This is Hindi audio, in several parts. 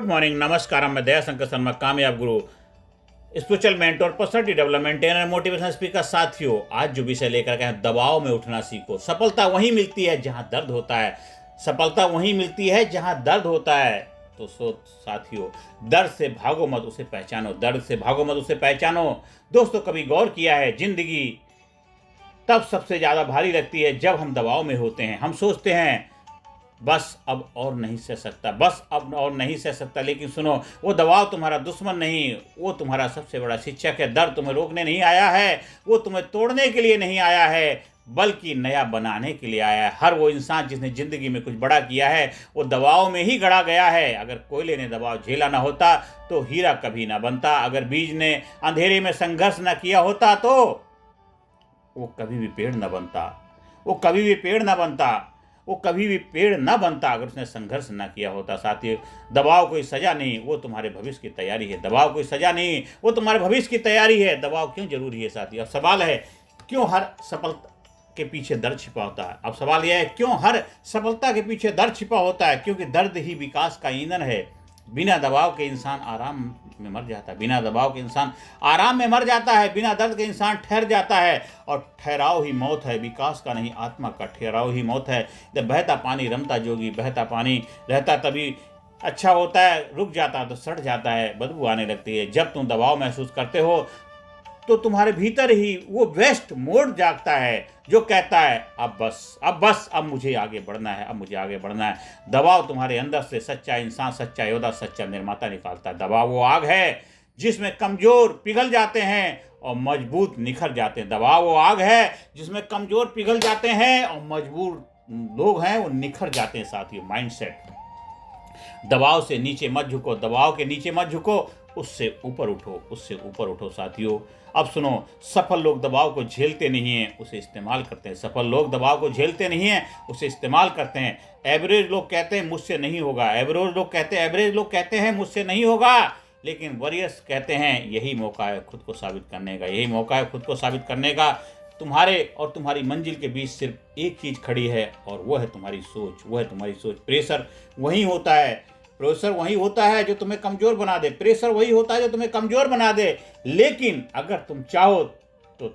गुड मॉर्निंग, नमस्कार। मैं दया शंकर शर्मा, कामयाब गुरु, spiritual mentor, personality development trainer, motivational speaker. साथियों, आज जो विषय लेकर के हैं, दबाव में उठना सीखो। सफलता वहीं मिलती है जहां दर्द होता है। सफलता वहीं मिलती है जहां दर्द होता है। तो साथियों, दर्द से भागो मत, उसे पहचानो। दर्द से भागो मत, उसे पहचानो। दोस्तों, कभी गौर किया है, जिंदगी तब सबसे ज्यादा भारी लगती है जब हम दबाव में होते हैं। हम सोचते हैं बस अब और नहीं सह सकता, बस अब और नहीं सह सकता। लेकिन सुनो, वो दबाव तुम्हारा दुश्मन नहीं, वो तुम्हारा सबसे बड़ा शिक्षक है। दर्द तुम्हें रोकने नहीं आया है, वो तुम्हें तोड़ने के लिए नहीं आया है, बल्कि नया बनाने के लिए आया है। हर वो इंसान जिसने जिंदगी में कुछ बड़ा किया है, वो दबाव में ही गढ़ा गया है। अगर कोयले ने दबाव झेला ना होता तो हीरा कभी ना बनता। अगर बीज ने अंधेरे में संघर्ष ना किया होता तो वो कभी भी पेड़ ना बनता। वो कभी भी पेड़ ना बनता। वो कभी भी पेड़ ना बनता अगर उसने संघर्ष ना किया होता। साथियों, दबाव कोई सजा नहीं, वो तुम्हारे भविष्य की तैयारी है। दबाव कोई सजा नहीं, वो तुम्हारे भविष्य की तैयारी है। दबाव क्यों जरूरी है साथियों? अब सवाल है, क्यों हर सफलता के पीछे दर्द छिपा होता है? अब सवाल यह है, क्यों हर सफलता के पीछे दर्द छिपा होता है? क्योंकि दर्द ही विकास का ईंधन है। बिना दबाव के इंसान आराम में मर जाता है। बिना दबाव के इंसान आराम में मर जाता है। बिना दर्द के इंसान ठहर जाता है, और ठहराव ही मौत है। विकास का नहीं, आत्मा का ठहराव ही मौत है। जब बहता पानी रमता जोगी, बहता पानी रहता तभी अच्छा होता है, रुक जाता है तो सड़ जाता है, बदबू आने लगती है। जब तुम दबाव महसूस करते हो तो तुम्हारे भीतर ही वो वेस्ट मोड जागता है जो कहता है अब बस, अब बस, अब मुझे आगे बढ़ना है, अब मुझे आगे बढ़ना है। दबाव तुम्हारे अंदर से सच्चा इंसान, सच्चा योद्धा, सच्चा निर्माता निकालता है। दबाव वो आग है जिसमें कमजोर पिघल जाते हैं और मजबूत निखर जाते हैं। दबाव वो आग है जिसमें कमजोर पिघल जाते हैं और मजबूत लोग हैं वो निखर जाते हैं। साथियों, माइंडसेट, दबाव से नीचे मत झुको, दबाव के नीचे मत झुको, उससे ऊपर उठो, उससे ऊपर उठो। साथियों, अब सुनो, सफल लोग दबाव को झेलते नहीं हैं, उसे इस्तेमाल करते हैं। सफल लोग दबाव को झेलते नहीं हैं, उसे इस्तेमाल करते हैं। एवरेज लोग कहते हैं मुझसे नहीं होगा, एवरेज लोग कहते हैं मुझसे नहीं होगा, लेकिन वॉरियर्स कहते हैं यही मौका है खुद को साबित करने का, यही मौका है खुद को साबित करने का। तुम्हारे और तुम्हारी मंजिल के बीच सिर्फ एक चीज खड़ी है, और वो है तुम्हारी सोच, वो है तुम्हारी सोच। प्रेशर वही होता है, प्रेशर वही होता है जो तुम्हें कमजोर बना दे, प्रेशर वही होता है जो तुम्हें कमजोर बना दे। लेकिन अगर तुम चाहो तो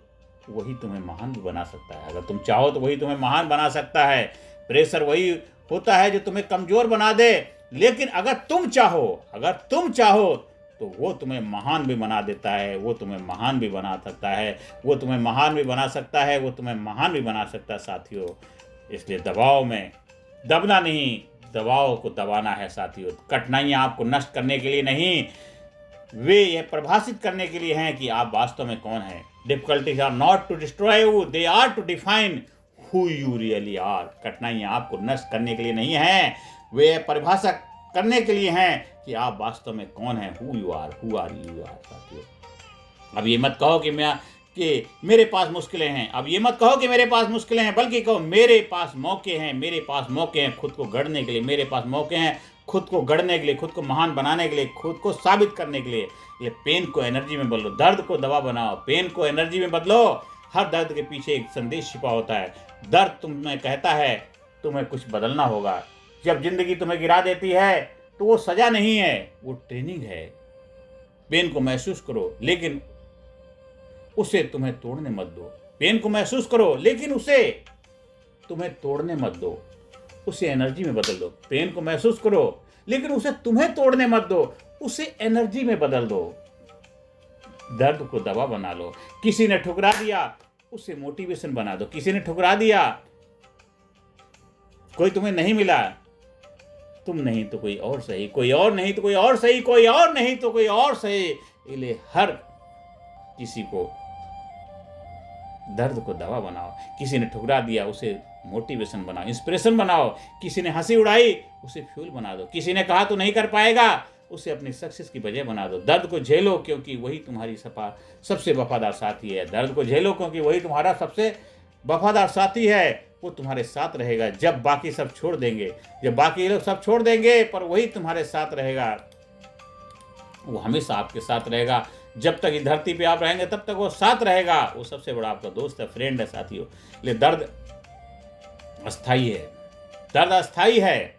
वही तुम्हें महान भी बना सकता है। अगर तुम चाहो तो वही तुम्हें महान बना सकता है। प्रेशर वही होता है जो तुम्हें कमजोर बना दे, लेकिन अगर तुम चाहो तो वो तुम्हें महान भी बना देता है, वो तुम्हें महान भी बना सकता है, वो तुम्हें महान भी बना सकता है, वो तुम्हें महान भी बना सकता है। साथियों, इसलिए दबाव में दबना नहीं, दबाव को दबाना है। साथियों, कठिनाइयाँ आपको नष्ट करने के लिए नहीं, वे यह परिभाषित करने के लिए हैं कि आप वास्तव में कौन हैं। Difficulties are not to destroy you, they are to define who you really are. कठिनाइयाँ आपको नष्ट करने के लिए नहीं हैं, वे परिभाषा करने के लिए हैं कि आप वास्तव में कौन हैं, who you are you are. साथियों, अब ये मत कहो कि मेरे पास मुश्किलें हैं। अब ये मत कहो कि मेरे पास मुश्किलें हैं, बल्कि कहो मेरे पास मौके हैं, मेरे पास मौके हैं खुद को गढ़ने के लिए, मेरे पास मौके हैं खुद को गढ़ने के लिए, खुद को महान बनाने के लिए, खुद को साबित करने के लिए। ये पेन को एनर्जी में बदलो, दर्द को दवा बनाओ, पेन को एनर्जी में बदलो। हर दर्द के पीछे एक संदेश छिपा होता है। दर्द तुम्हें कहता है तुम्हें कुछ बदलना होगा। जब जिंदगी तुम्हें गिरा देती है तो वो सजा नहीं है, वो ट्रेनिंग है। पेन को महसूस करो, लेकिन उसे तुम्हें तोड़ने मत दो। पेन को महसूस करो, लेकिन उसे तुम्हें तोड़ने मत दो, उसे एनर्जी में बदल दो। पेन को महसूस करो, लेकिन उसे तुम्हें तोड़ने मत दो, उसे एनर्जी में बदल दो। दर्द को दवा बना लो। किसी ने ठुकरा दिया, उसे मोटिवेशन बना दो। किसी ने ठुकरा दिया, कोई तुम्हें नहीं मिला, तुम नहीं तो कोई और सही, कोई और नहीं तो कोई और सही, कोई और नहीं तो कोई और सही। इसलिए हर किसी को दर्द को दवा बनाओ। किसी ने ठुकरा दिया, उसे मोटिवेशन बनाओ, इंस्पिरेशन बनाओ। किसी ने हंसी उड़ाई, उसे फ्यूल बना दो। किसी ने कहा तू नहीं कर पाएगा, उसे अपनी सक्सेस की वजह बना दो। दर्द को झेलो, क्योंकि वही तुम्हारी सबसे वफादार साथी है। दर्द को झेलो, क्योंकि वही तुम्हारा सबसे वफादार साथी है। वो तुम्हारे साथ रहेगा जब बाकी सब छोड़ देंगे, जब बाकी लोग सब छोड़ देंगे, पर वही तुम्हारे साथ रहेगा। वो हमेशा आपके साथ रहेगा। जब तक इस धरती पे आप रहेंगे तब तक वो साथ रहेगा। वो सबसे बड़ा आपका दोस्त है, फ्रेंड है। साथियों, इसलिए दर्द अस्थाई है, दर्द अस्थाई है।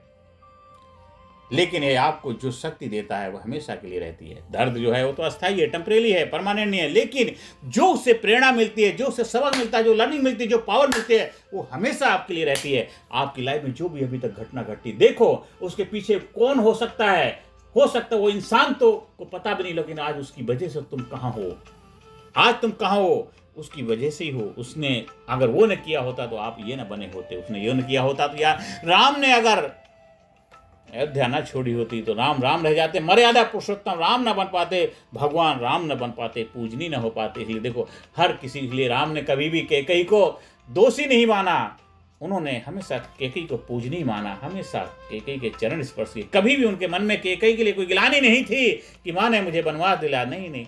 लेकिन ये आपको जो शक्ति देता है वो हमेशा के लिए रहती है। दर्द जो है वो तो अस्थायी है, टेम्परेरी है, परमानेंट नहीं है, लेकिन जो उससे प्रेरणा मिलती है, जो उससे सबक मिलता है, जो लर्निंग मिलती है, जो पावर मिलती है, वो हमेशा आपके लिए रहती है। आपकी लाइफ में जो भी अभी तक घटना घटी, देखो उसके पीछे कौन हो सकता है वो इंसान तो को पता भी नहीं, लेकिन आज उसकी वजह से तुम कहाँ हो, आज तुम कहाँ हो, उसकी वजह से ही हो। उसने अगर वो न किया होता तो आप ये न बने होते, उसने ये न किया होता तो यार राम ने अगर अयोध्या न छोड़ी होती तो राम राम रह जाते, मर्यादा पुरुषोत्तम राम न बन पाते, भगवान राम न बन पाते, पूजनी न हो पाते। इसलिए देखो हर किसी के लिए राम ने कभी भी कैकेयी को दोषी नहीं माना, उन्होंने हमेशा कैकेयी को पूजनी माना, हमेशा कैकेयी के चरण स्पर्श किए। कभी भी उनके मन में कैकेयी के लिए कोई गिलानी नहीं थी कि माँ ने मुझे बनवास दिला, नहीं,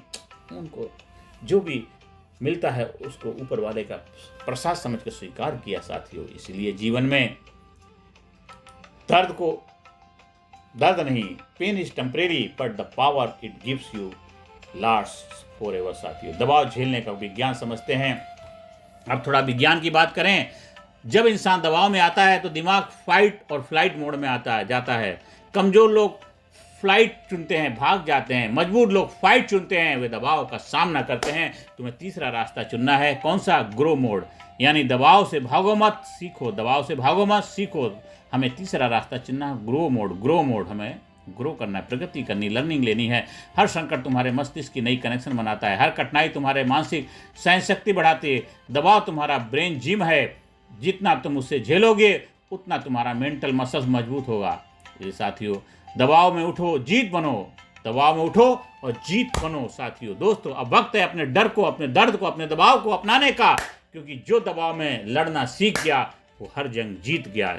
उनको जो भी मिलता है उसको ऊपर वाले का प्रसाद समझ कर स्वीकार किया साथियों। इसलिए जीवन में दर्द नहीं, pain is temporary but the power it gives you lasts forever साथियों। दबाव झेलने का विज्ञान समझते हैं। अब थोड़ा विज्ञान की बात करें। जब इंसान दबाव में आता है तो दिमाग फाइट और फ्लाइट मोड में जाता है। कमजोर लोग फ्लाइट चुनते हैं, भाग जाते हैं। मजबूर लोग फाइट चुनते हैं, वे दबाव का सामना करते हैं। तुम्हें तीसरा रास्ता चुनना है। कौन सा? ग्रो मोड, यानी दबाव से भागो मत, सीखो। दबाव से भागो मत, सीखो। हमें तीसरा रास्ता चुनना है, ग्रो मोड हमें ग्रो करना है, प्रगति करनी, लर्निंग लेनी है। हर संकट तुम्हारे मस्तिष्क की नई कनेक्शन बनाता है। हर कठिनाई तुम्हारे मानसिक सहन शक्ति बढ़ाती है। दबाव तुम्हारा ब्रेन जिम है, जितना तुम उससे झेलोगे उतना तुम्हारा मेंटल मसल्स मजबूत होगा। ये साथियों, दबाव में उठो, जीत बनो। दबाव में उठो और जीत बनो साथियों। दोस्तों, अब वक्त है अपने डर को, अपने दर्द को, अपने दबाव को अपनाने का, क्योंकि जो दबाव में लड़ना सीख गया वो हर जंग जीत गया।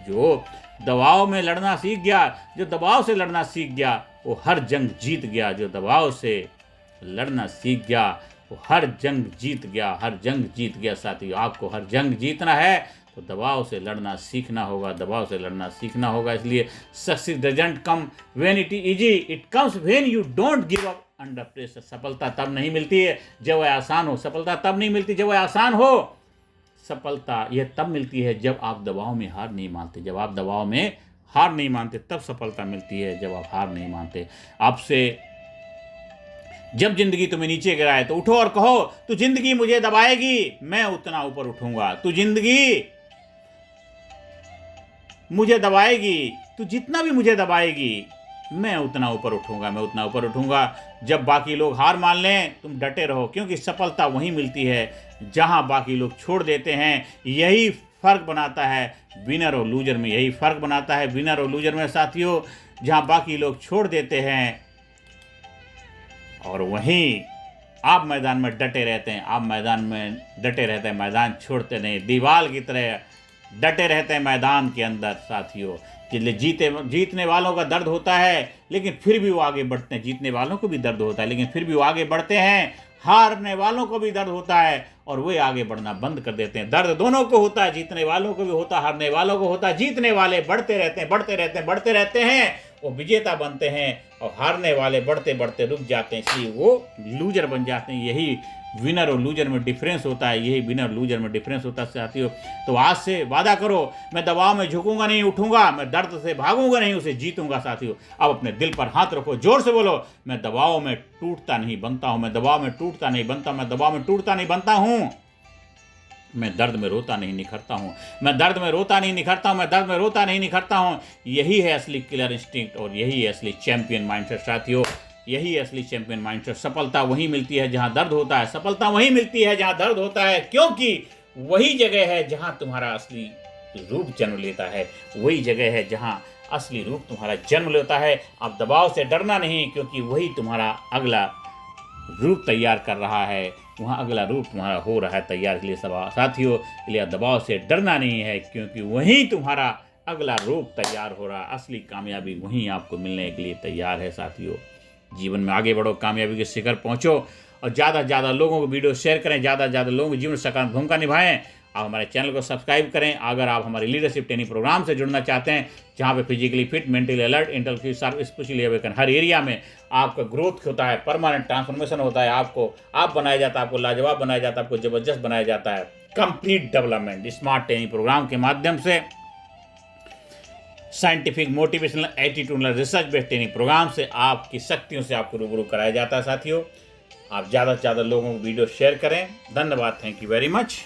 जो दबाव में लड़ना सीख गया, जो दबाव से लड़ना सीख गया, वो हर जंग जीत गया। जो दबाव से लड़ना सीख गया वो हर जंग जीत गया, हर जंग जीत गया साथियों। आपको हर जंग जीतना है तो दबाव से लड़ना सीखना होगा, दबाव से लड़ना सीखना होगा। इसलिए success doesn't come when it is easy, it comes when you don't give up under pressure. सफलता तब नहीं मिलती है जब वह आसान हो। सफलता तब नहीं मिलती जब वह आसान हो। सफलता यह तब मिलती है जब आप दबाव में हार नहीं मानते। जब आप दबाव में हार नहीं मानते तब सफलता मिलती है, जब आप हार नहीं मानते। आपसे जब जिंदगी तुम्हें नीचे गिराए तो उठो और कहो, तू जिंदगी मुझे दबाएगी, मैं उतना ऊपर उठूंगा। तू जिंदगी मुझे दबाएगी, तू जितना भी मुझे दबाएगी, मैं उतना ऊपर उठूंगा, मैं उतना ऊपर उठूंगा। जब बाकी लोग हार मान लें तुम डटे रहो, क्योंकि सफलता वहीं मिलती है जहां बाकी लोग छोड़ देते हैं। यही फर्क बनाता है विनर और लूजर में, यही फर्क बनाता है विनर और लूजर में साथियों। जहां बाकी लोग छोड़ देते हैं और वहीं आप मैदान में डटे रहते हैं, आप मैदान में डटे रहते हैं, मैदान छोड़ते नहीं, दीवार की तरह डटे रहते हैं मैदान के अंदर साथियों। जीतने वालों का दर्द होता है लेकिन फिर भी वो आगे बढ़ते हैं। जीतने वालों को भी दर्द होता है लेकिन फिर भी वो आगे बढ़ते हैं। हारने वालों को भी दर्द होता है और वे आगे बढ़ना बंद कर देते हैं। दर्द दोनों को होता है, जीतने वालों को भी होता है, हारने वालों को होता है। जीतने वाले बढ़ते रहते हैं, बढ़ते रहते हैं, बढ़ते रहते हैं, वो विजेता बनते हैं। और हारने वाले बढ़ते बढ़ते रुक जाते हैं, इसलिए वो लूजर बन जाते हैं। यही विनर और लूजर में डिफरेंस होता है, यही विनर लूजर में डिफरेंस होता है साथियों। तो आज से वादा करो, मैं दबाव में झुकूंगा नहीं, उठूंगा। मैं दर्द से भागूंगा नहीं, उसे जीतूंगा साथियों। अब अपने दिल पर हाथ रखो, जोर से बोलो, मैं दबाव में टूटता नहीं बनता हूं, मैं दबाव में टूटता नहीं बनता, मैं दबाव में टूटता नहीं बनता हूं। मैं दर्द में रोता नहीं निखरता हूँ, मैं दर्द में रोता नहीं निखरता हूँ, मैं दर्द में रोता नहीं निखरता हूँ। यही है असली किलर इंस्टिंक्ट और यही है असली चैंपियन माइंडसेट साथियों। यही है असली चैंपियन माइंडसेट। सफलता वहीं मिलती है जहाँ दर्द होता है, सफलता वहीं मिलती है जहाँ दर्द होता है, क्योंकि वही जगह है जहाँ तुम्हारा असली रूप जन्म लेता है, वही जगह है जहाँ असली रूप तुम्हारा जन्म लेता है। अब दबाव से डरना नहीं, क्योंकि वही तुम्हारा अगला रूप तैयार कर रहा है, वहाँ अगला रूप तुम्हारा हो रहा है तैयार। इसलिए साथियों, इसलिए दबाव से डरना नहीं है, क्योंकि वहीं तुम्हारा अगला रूप तैयार हो रहा है। असली कामयाबी वहीं आपको मिलने के लिए तैयार है साथियों। जीवन में आगे बढ़ो, कामयाबी के शिखर पहुँचो और ज़्यादा से ज़्यादा लोगों को वीडियो शेयर करें, ज़्यादा से ज़्यादा लोगों के जीवन में सकारात्मक भूमिका निभाएं। आप हमारे चैनल को सब्सक्राइब करें। अगर आप हमारे लीडरशिप ट्रेनिंग प्रोग्राम से जुड़ना चाहते हैं, जहां पे physically fit, mentally alert, intellectually sharp, spiritually awaken, हर एरिया में आपका ग्रोथ होता है, परमानेंट ट्रांसफॉर्मेशन होता है। आपको आप बनाया जाता है, आपको लाजवाब बनाया जाता है, आपको जबरदस्त बनाया जाता है। Complete development smart training programme के माध्यम से scientific, motivational, attitudinal, research based training programme से आपकी शक्तियों से आपको रूबरू कराया जाता है। साथियों, आप ज़्यादा से ज़्यादा लोगों को वीडियो शेयर करें। धन्यवाद। Thank you very much.